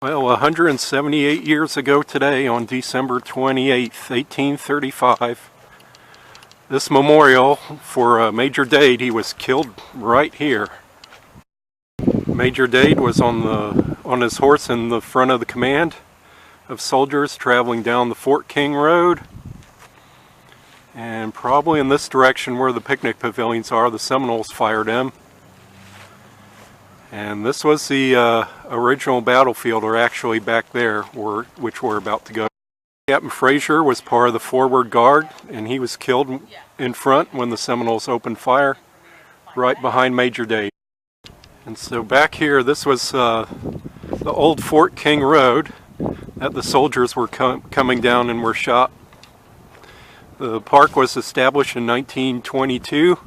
Well, 178 years ago today, on December 28th, 1835, this memorial for Major Dade, he was killed right here. Major Dade was on his horse in the front of the command of soldiers traveling down the Fort King Road. And probably in this direction where the picnic pavilions are, the Seminoles fired him. And this was the original battlefield, or actually back there, which we're about to go. Captain Frazier was part of the forward guard, and he was killed in front when the Seminoles opened fire, right behind Major Dade. And so back here, this was the old Fort King Road that the soldiers were coming down and were shot. The park was established in 1922,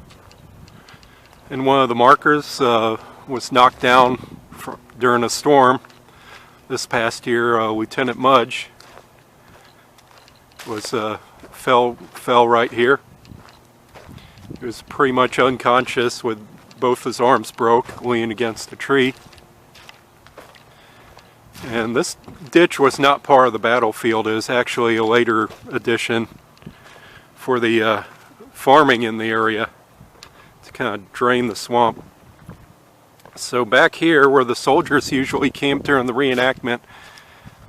and one of the markers was knocked down during a storm this past year. Lieutenant Mudge was fell right here. He was pretty much unconscious with both his arms broke, leaning against a tree. And this ditch was not part of the battlefield. It was actually a later addition for the farming in the area to kind of drain the swamp. So back here, where the soldiers usually camped during the reenactment,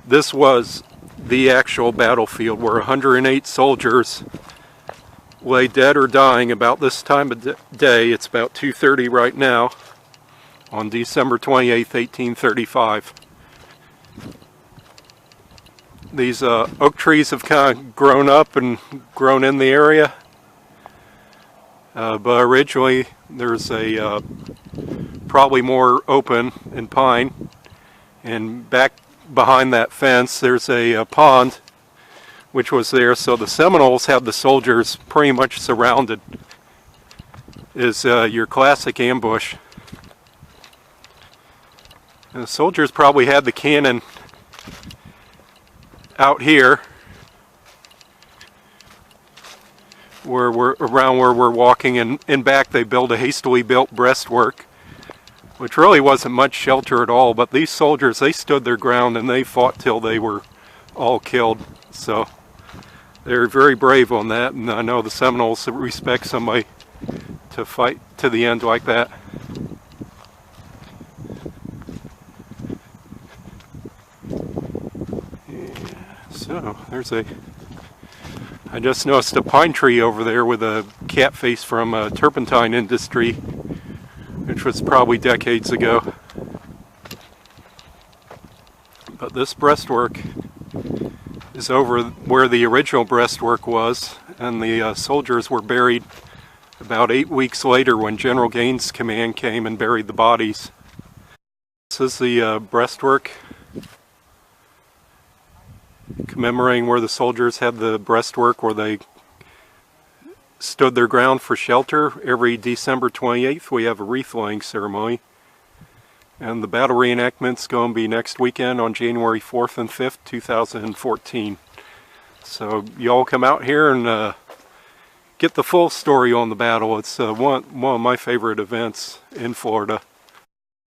this was the actual battlefield where 108 soldiers lay dead or dying about this time of day. It's about 2:30 right now on December 28th, 1835. These oak trees have kind of grown up and grown in the area, but originally there's a probably more open and pine, and back behind that fence there's a pond which was there, so the Seminoles had the soldiers pretty much surrounded. Is your classic ambush. And the soldiers probably had the cannon out here where we're walking, and in back they built a hastily built breastwork, which really wasn't much shelter at all, but these soldiers, they stood their ground and they fought till they were all killed. So they're very brave on that, and I know the Seminoles respect somebody to fight to the end like that. Yeah, so there's I just noticed a pine tree over there with a cat face from a turpentine industry, which was probably decades ago. But this breastwork is over where the original breastwork was, and the soldiers were buried about 8 weeks later when General Gaines' command came and buried the bodies. This is the breastwork commemorating where the soldiers had the breastwork where they stood their ground for shelter. Every December 28th we have a wreath laying ceremony, and the battle reenactment's going to be next weekend on January 4th and 5th, 2014. So y'all come out here and get the full story on the battle. It's one of my favorite events in Florida.